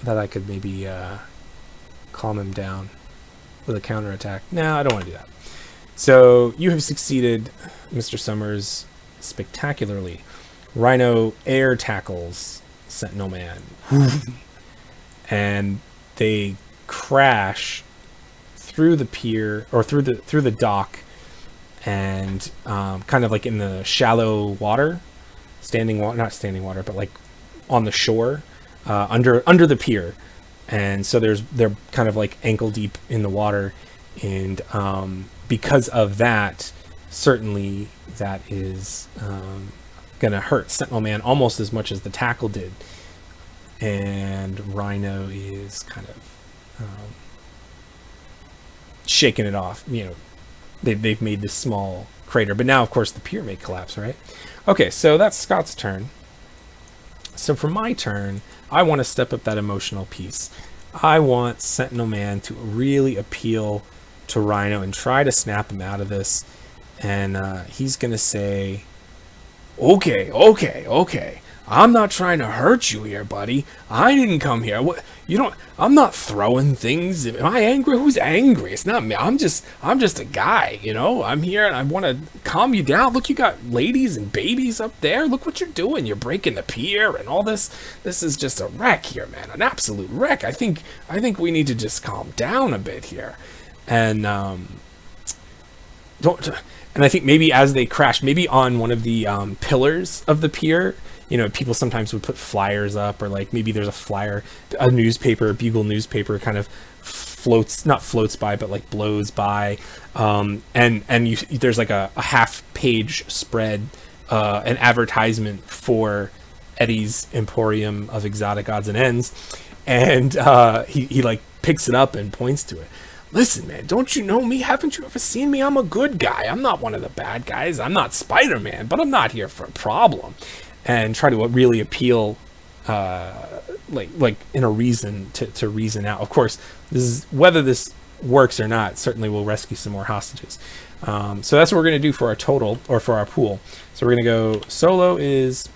that I could maybe calm him down with a counterattack. No, I don't want to do that. So you have succeeded, Mr. Summers, spectacularly. Rhino air tackles Sentinel Man, and they crash through the pier, or through the dock, and kind of like in the shallow water, not standing water, but like on the shore, under the pier. And so they're kind of like ankle deep in the water, and because of that, certainly that is gonna hurt Sentinel Man almost as much as the tackle did. And Rhino is kind of shaking it off. You know, they've made this small crater, but now of course the pier may collapse, right? Okay, so that's Scott's turn. So for my turn, I want to step up that emotional piece. I want Sentinel Man to really appeal to Rhino and try to snap him out of this. And he's gonna say, okay, I'm not trying to hurt you here, buddy. I didn't come here. I'm not throwing things. Am I angry? Who's angry? It's not me. I'm just a guy, you know. I'm here and I want to calm you down. Look, you got ladies and babies up there. Look what you're doing. You're breaking the pier and all this. This is just a wreck here, man. An absolute wreck. I think we need to just calm down a bit here. And and I think maybe as they crash, maybe on one of the pillars of the pier, you know, people sometimes would put flyers up, or like maybe there's a flyer, a newspaper, a Bugle newspaper kind of not floats by, but like blows by. And there's like a half-page spread, an advertisement for Eddie's Emporium of Exotic Odds and Ends. And he like picks it up and points to it. Listen, man, don't you know me? Haven't you ever seen me? I'm a good guy. I'm not one of the bad guys. I'm not Spider-Man, but I'm not here for a problem. And try to really appeal, like in a reason to reason out. Of course, whether this works or not, certainly we'll rescue some more hostages. So that's what we're going to do for our total, or for our pool. So we're going to go, solo is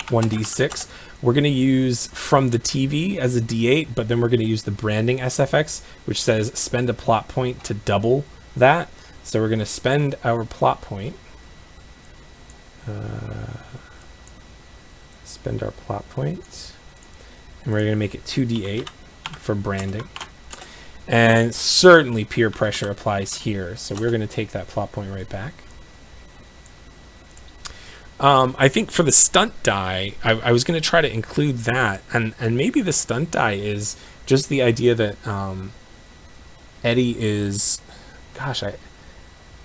1d6. We're going to use from the TV as a D8, but then we're going to use the branding SFX, which says spend a plot point to double that. So we're going to spend our plot point. Spend our plot point. And we're going to make it 2d8 for branding. And certainly peer pressure applies here. So we're going to take that plot point right back. I think for the stunt die, I was going to try to include that. And maybe the stunt die is just the idea that Eddie is... Gosh,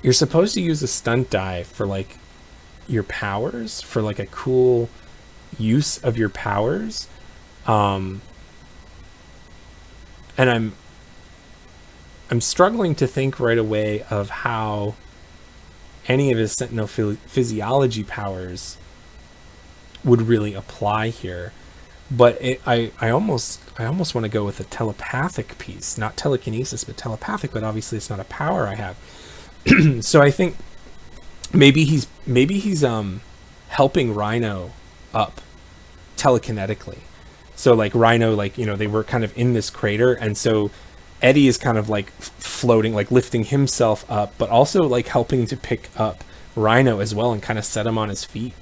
you're supposed to use a stunt die for like your powers, for like a cool use of your powers. And I'm struggling to think right away of how any of his Sentinel physiology powers would really apply here. But I almost want to go with a telepathic piece, not telekinesis, but telepathic. But obviously, it's not a power I have. So I think maybe he's helping Rhino up telekinetically. So like Rhino, like, you know, they were kind of in this crater, and so Eddie is kind of like floating, like lifting himself up, but also like helping to pick up Rhino as well and kind of set him on his feet,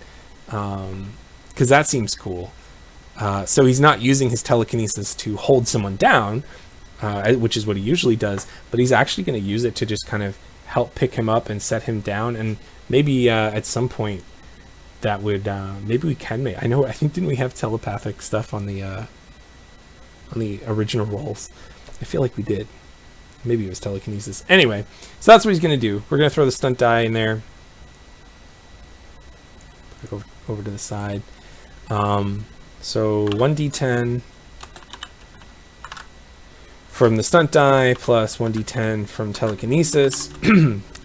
because that seems cool. So he's not using his telekinesis to hold someone down, which is what he usually does, but he's actually going to use it to just kind of help pick him up and set him down. And maybe at some point that would maybe we can make... I think didn't we have telepathic stuff on the original rolls? I feel like we did. Maybe it was telekinesis. Anyway, so that's what he's going to do. We're going to throw the stunt die in there. Go over to the side. So 1d10 from the stunt die plus 1d10 from telekinesis.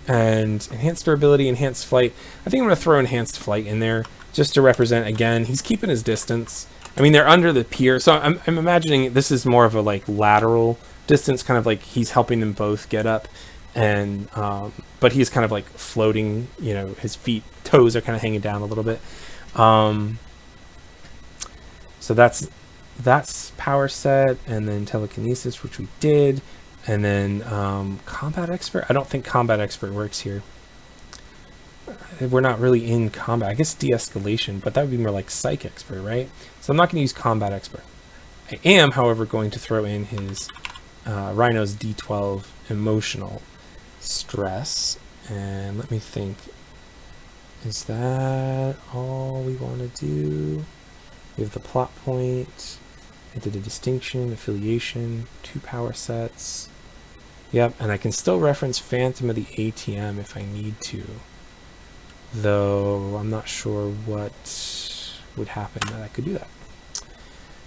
And enhanced durability, enhanced flight. I think I'm going to throw enhanced flight in there just to represent, again, he's keeping his distance. I mean, they're under the pier, so I'm imagining this is more of a like lateral distance, kind of like he's helping them both get up, and but he's kind of like floating, you know, his toes are kind of hanging down a little bit. So that's power set, and then telekinesis, which we did, and then combat expert. I don't think combat expert works here. We're not really in combat. I guess de-escalation, but that would be more like psych expert, right? So I'm not going to use combat expert. I am, however, going to throw in his Rhino's D12 emotional stress. And let me think. Is that all we want to do? We have the plot point. I did a distinction, affiliation, 2 power sets. Yep, and I can still reference Phantom of the ATM if I need to. Though I'm not sure what would happen that I could do that.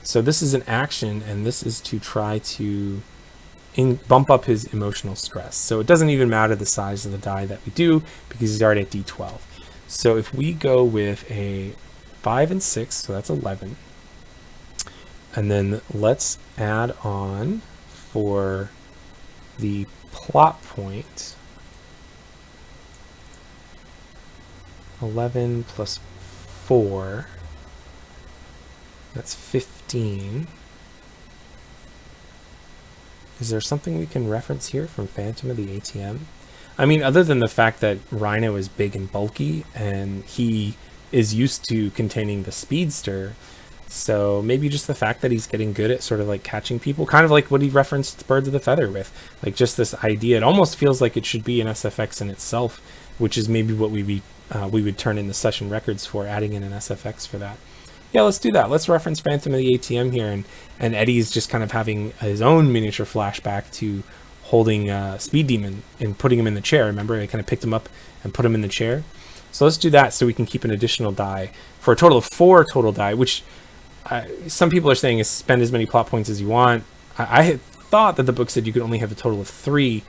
So this is an action, and this is to try to bump up his emotional stress. So it doesn't even matter the size of the die that we do, because he's already at D12. So if we go with a 5 and 6, so that's 11. And then let's add on for the plot point 11 plus 4, that's 15. Is there something we can reference here from Phantom of the ATM? I mean, other than the fact that Rhino is big and bulky, and he is used to containing the speedster, so maybe just the fact that he's getting good at sort of like catching people, kind of like what he referenced Birds of the Feather with, like just this idea. It almost feels like it should be an SFX in itself, which is maybe what we would turn in the session records for, adding in an SFX for that. Yeah, let's do that. Let's reference Phantom of the ATM here, and Eddie's just kind of having his own miniature flashback to holding Speed Demon and putting him in the chair. Remember, I kind of picked him up and put him in the chair. So let's do that so we can keep an additional die for a total of 4 total die, which some people are saying is spend as many plot points as you want. I had thought that the book said you could only have a total of 3,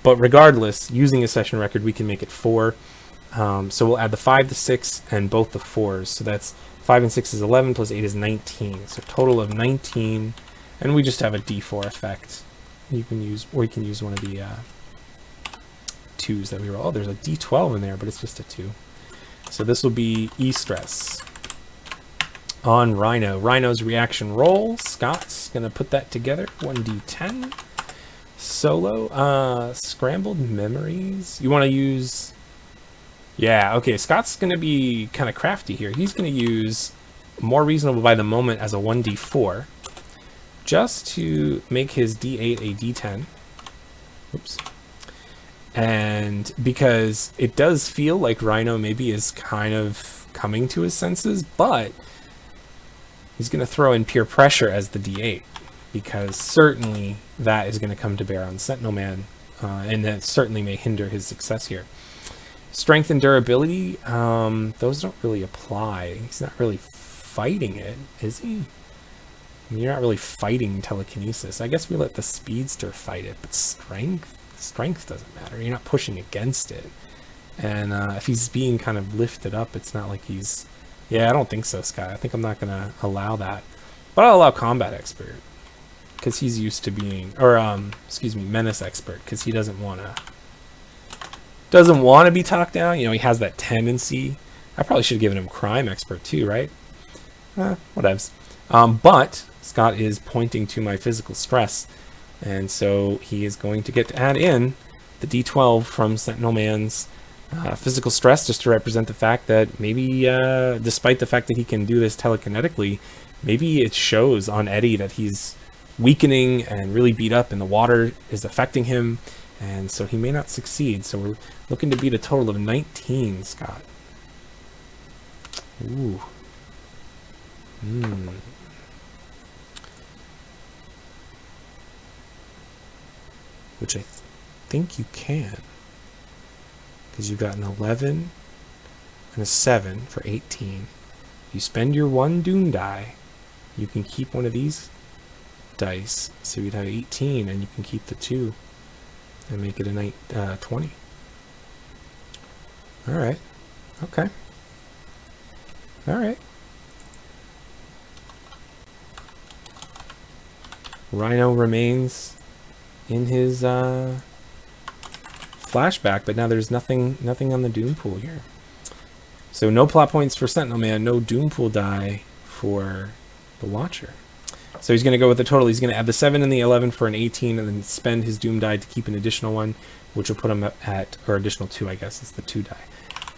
but regardless, using a session record, we can make it 4. So we'll add the 5, the 6, and both the 4s. So that's 5 and 6 is 11 plus 8 is 19. So total of 19, and we just have a D4 effect. You can use, or you can use one of the 2s that we roll. Oh, there's a D12 in there, but it's just a 2. So this will be E-stress on Rhino. Rhino's reaction roll. Scott's gonna put that together. 1D10. Solo. Scrambled memories. You want to use... Yeah, okay, Scott's going to be kind of crafty here. He's going to use more reasonable by the moment as a 1d4, just to make his d8 a d10. Oops. And because it does feel like Rhino maybe is kind of coming to his senses, but he's going to throw in peer pressure as the d8, because certainly that is going to come to bear on Sentinel Man, and that certainly may hinder his success here. Strength and durability, those don't really apply. He's not really fighting it, is he? I mean, you're not really fighting telekinesis. I guess we let the speedster fight it, but strength doesn't matter. You're not pushing against it. And if he's being kind of lifted up, it's not like he's... Yeah, I don't think so, Scott. I think I'm not going to allow that. But I'll allow combat expert, because he's used to being... Or, excuse me, menace expert, because he doesn't want to be talked down. You know, he has that tendency. I probably should have given him crime expert too, right? Whatevs. But Scott is pointing to my physical stress, and so he is going to get to add in the d12 from Sentinel Man's physical stress, just to represent the fact that maybe, despite the fact that he can do this telekinetically, maybe it shows on Eddie that he's weakening and really beat up, and the water is affecting him, and so he may not succeed. So we're looking to beat a total of 19, Scott. Ooh. Which I think you can, because you got an 11 and a 7 for 18. You spend your 1 Doom die, you can keep one of these dice, so you'd have 18, and you can keep the 2 and make it a 20. Alright. Okay. Alright. Rhino remains in his flashback, but now there's nothing on the Doom pool here. So no plot points for Sentinel Man, no Doom pool die for the Watcher. So he's going to go with the total. He's going to add the 7 and the 11 for an 18, and then spend his Doom die to keep an additional 1, which will put him at, or additional 2, I guess, it's the 2 die.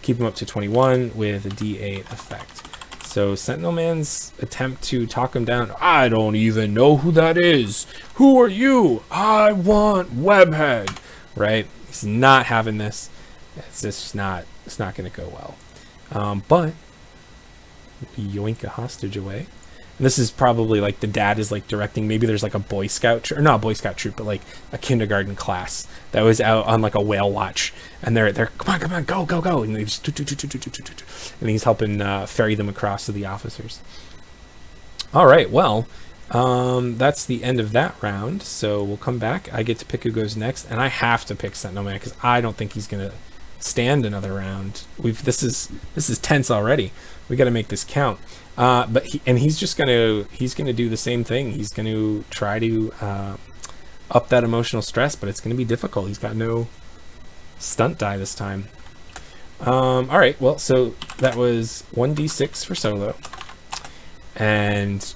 Keep him up to 21 with a D8 effect. So Sentinel Man's attempt to talk him down, I don't even know who that is. Who are you? I want Webhead. Right? He's not having this. It's just not, it's not going to go well. But yoink a hostage away. And this is probably like the dad is like directing. Maybe there's like a Boy Scout, or not a Boy Scout troop, but like a kindergarten class that was out on like a whale watch, and they're come on, go, and they just and he's helping ferry them across to the officers. All right, well, that's the end of that round. So we'll come back. I get to pick who goes next, and I have to pick Sentinel Man because I don't think he's gonna stand another round. This is tense already. We got to make this count. But he's just gonna do the same thing. He's gonna try to up that emotional stress, but it's gonna be difficult. He's got no stunt die this time. All right, well, so that was 1d6 for solo, and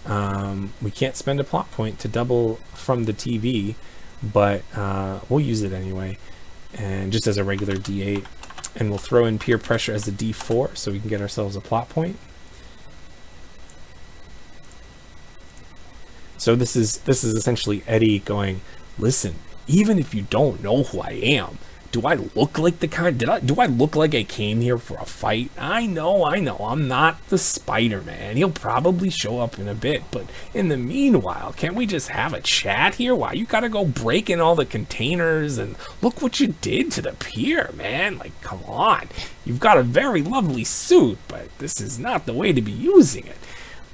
we can't spend a plot point to double from the TV, but we'll use it anyway, and just as a regular d8, and we'll throw in peer pressure as a d4 so we can get ourselves a plot point. So this is essentially Eddie going, listen, even if you don't know who I am, do I look like the kind, do I look like I came here for a fight? I know, I'm not the Spider-Man. He'll probably show up in a bit, but in the meanwhile, can't we just have a chat here? Why you gotta go break in all the containers, and look what you did to the pier, man. Like, come on. You've got a very lovely suit, but this is not the way to be using it.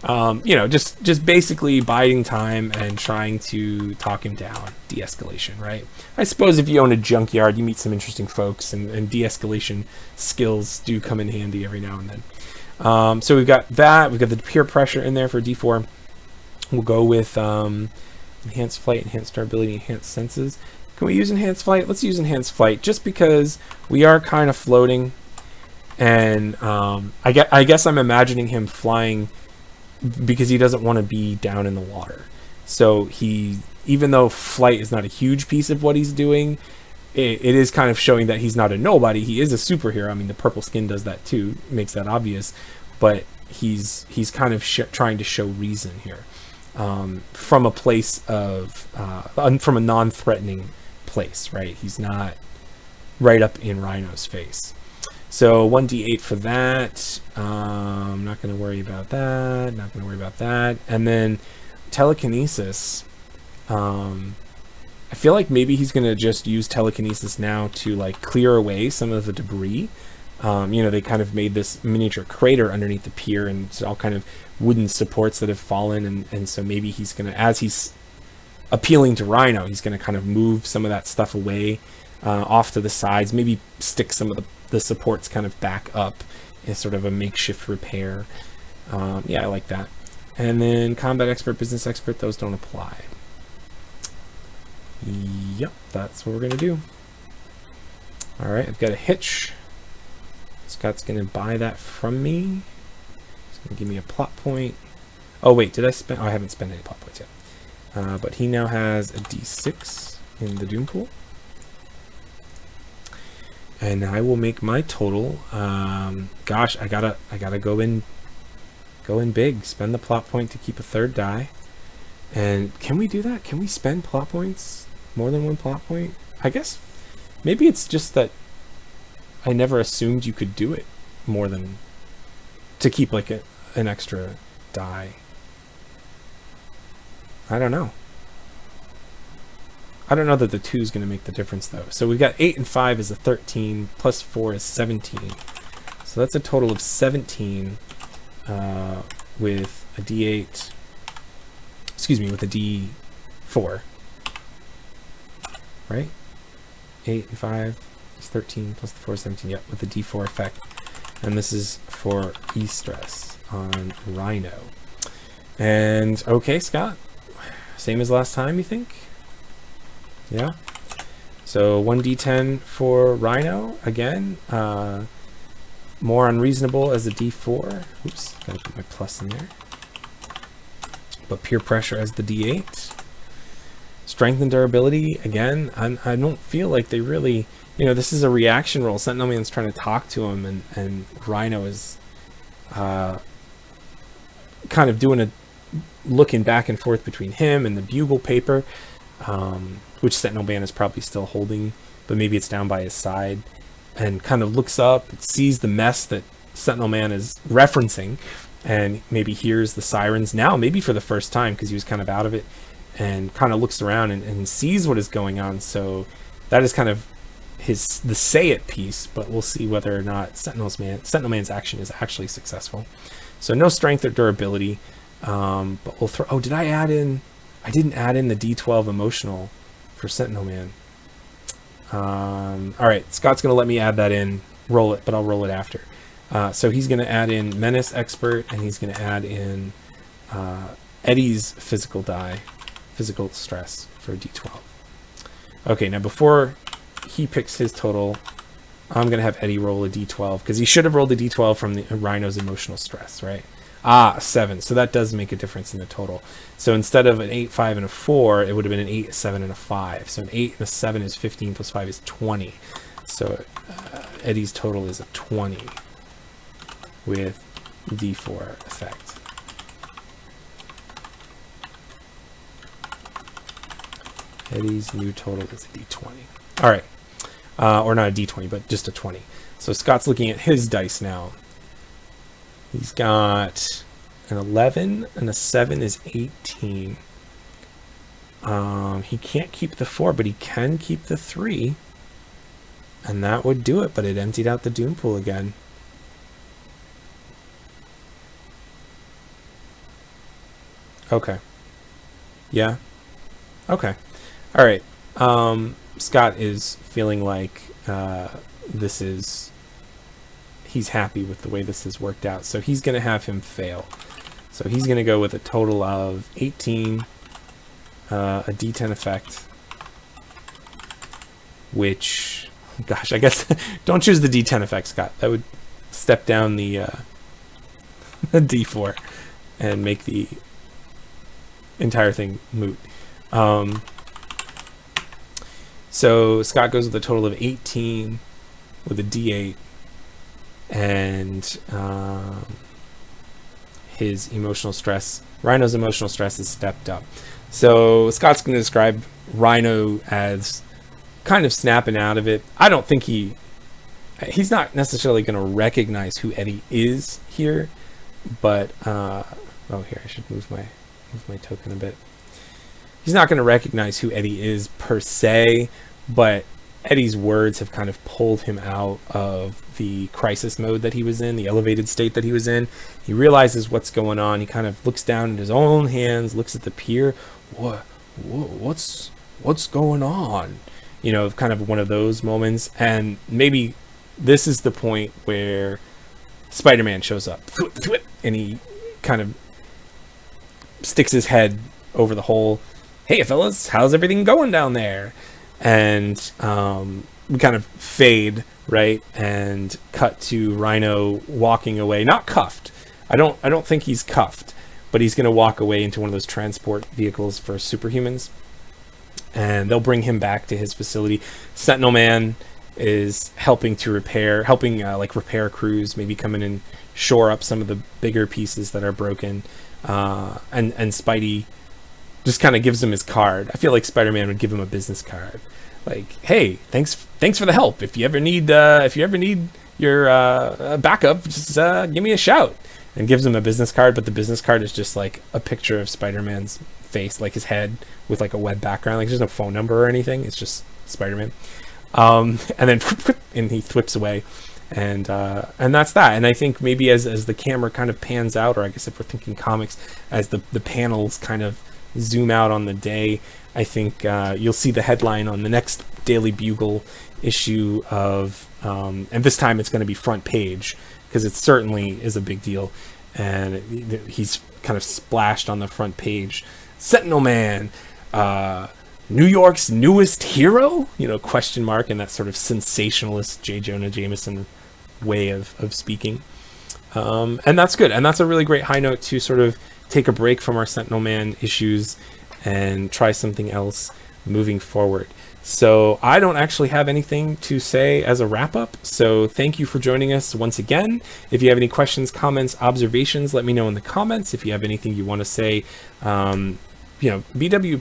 You know, just basically biding time and trying to talk him down. De-escalation, right? I suppose if you own a junkyard, you meet some interesting folks, and de-escalation skills do come in handy every now and then. So we've got that. We've got the peer pressure in there for D4. We'll go with enhanced flight, enhanced durability, enhanced senses. Can we use enhanced flight? Let's use enhanced flight, just because we are kind of floating, and I guess I'm imagining him flying because he doesn't want to be down in the water. So even though flight is not a huge piece of what he's doing, it is kind of showing that he's not a nobody. He is a superhero. I mean, the purple skin does that too, makes that obvious. But he's kind of trying to show reason here, from a place of from a non-threatening place, right? He's not right up in Rhino's face. So 1d8 for that. Not going to worry about that. Not going to worry about that. And then telekinesis. I feel like maybe he's going to just use telekinesis now to like clear away some of the debris. You know, they kind of made this miniature crater underneath the pier, and it's all kind of wooden supports that have fallen. And so maybe he's going to, as he's appealing to Rhino, he's going to kind of move some of that stuff away, off to the sides, maybe stick some of the supports kind of back up as sort of a makeshift repair. Yeah, I like that. And then combat expert, business expert, those don't apply. Yep, that's what we're going to do. All right, I've got a hitch. Scott's going to buy that from me. He's going to give me a plot point. Oh, wait, did I spend? Oh, I haven't spent any plot points yet. But he now has a d6 in the Doom pool. And I will make my total. Gosh, I gotta go in big. Spend the plot point to keep a third die. And can we do that? Can we spend plot points? More than one plot point? I guess maybe it's just that I never assumed you could do it more than to keep like an extra die. I don't know. I don't know that the 2 is going to make the difference though. So we've got 8 and 5 is a 13, plus 4 is 17. So that's a total of 17 with a d8. Excuse me, with a d4. Right? 8 and 5 is 13, plus the 4 is 17. Yep, with the d4 effect. And this is for E-stress on Rhino. And okay, Scott. Same as last time, you think? Yeah. So 1d10 for Rhino again. More unreasonable as a d4. Oops, gotta put my plus in there. But peer pressure as the d8. Strength and durability again. I don't feel like they really, you know, this is a reaction roll. Sentinel Man's trying to talk to him, and Rhino is kind of doing a looking back and forth between him and the bugle paper, which Sentinel Man is probably still holding, but maybe it's down by his side, and kind of looks up, sees the mess that Sentinel Man is referencing, and maybe hears the sirens now, maybe for the first time because he was kind of out of it, and kind of looks around and sees what is going on. So that is kind of the say it piece, but we'll see whether or not Sentinel Man's action is actually successful. So no strength or durability, but we'll throw, oh, did I add in, I didn't add in the D12 emotional for Sentinel Man. All right, Scott's going to let me add that in, roll it, but I'll roll it after. So he's going to add in Menace Expert, and he's going to add in Eddie's physical stress for a D12. Okay, now before he picks his total, I'm going to have Eddie roll a D12, because he should have rolled a D12 from the Rhino's emotional stress, right? Ah, 7. So that does make a difference in the total. So instead of an 8, 5, and a 4, it would have been an 8, a 7, and a 5. So an 8 and a 7 is 15 plus 5 is 20. So Eddie's total is a 20 with D4 effect. Eddie's new total is a D20. All right. Or not a D20, but just a 20. So Scott's looking at his dice now. He's got an 11 and a 7 is 18. He can't keep the 4, but he can keep the 3. And that would do it, but it emptied out the Doom pool again. Okay. Yeah. Okay. All right. Scott is feeling like he's happy with the way this has worked out. So he's going to have him fail. So he's going to go with a total of 18, a D10 effect, which, gosh, I guess don't choose the D10 effect, Scott. That would step down the D4 and make the entire thing moot. So Scott goes with a total of 18 with a D8, and his emotional stress, Rhino's emotional stress is stepped up. So Scott's going to describe Rhino as kind of snapping out of it. I don't think he's not necessarily going to recognize who Eddie is here, but here, I should move my token a bit. He's not going to recognize who Eddie is per se, but Eddie's words have kind of pulled him out of the crisis mode that he was in, the elevated state that he was in. He realizes what's going on. He kind of looks down at his own hands, looks at the pier. What's going on? You know, kind of one of those moments. And maybe this is the point where Spider-Man shows up, and he kind of sticks his head over the hole. Hey, fellas, how's everything going down there? And we kind of fade, right, and cut to Rhino walking away, not cuffed. I don't think he's cuffed, but he's going to walk away into one of those transport vehicles for superhumans, and they'll bring him back to his facility. Sentinel Man is helping repair crews, maybe come in and shore up some of the bigger pieces that are broken, and Spidey just kind of gives him his card. I feel like Spider-Man would give him a business card, like, "Hey, thanks for the help. If you ever need your backup, just give me a shout." And gives him a business card, but the business card is just like a picture of Spider-Man's face, like his head with like a web background. Like there's no phone number or anything. It's just Spider-Man. And then and he flips away, and that's that. And I think maybe as the camera kind of pans out, or I guess if we're thinking comics, as the panels kind of zoom out on the day, I think you'll see the headline on the next Daily Bugle issue of, and this time it's going to be front page, because it certainly is a big deal. And he's kind of splashed on the front page. Sentinel Man, New York's newest hero? You know, question mark, in that sort of sensationalist J. Jonah Jameson way of speaking. And that's good. And that's a really great high note to sort of take a break from our Sentinel Man issues and try something else moving forward. So I don't actually have anything to say as a wrap up. So thank you for joining us once again. If you have any questions, comments, observations, let me know in the comments. If you have anything you want to say, BW,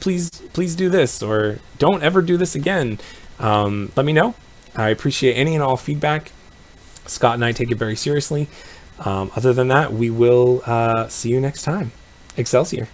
please do this, or don't ever do this again. Let me know. I appreciate any and all feedback. Scott and I take it very seriously. Other than that, we will see you next time. Excelsior.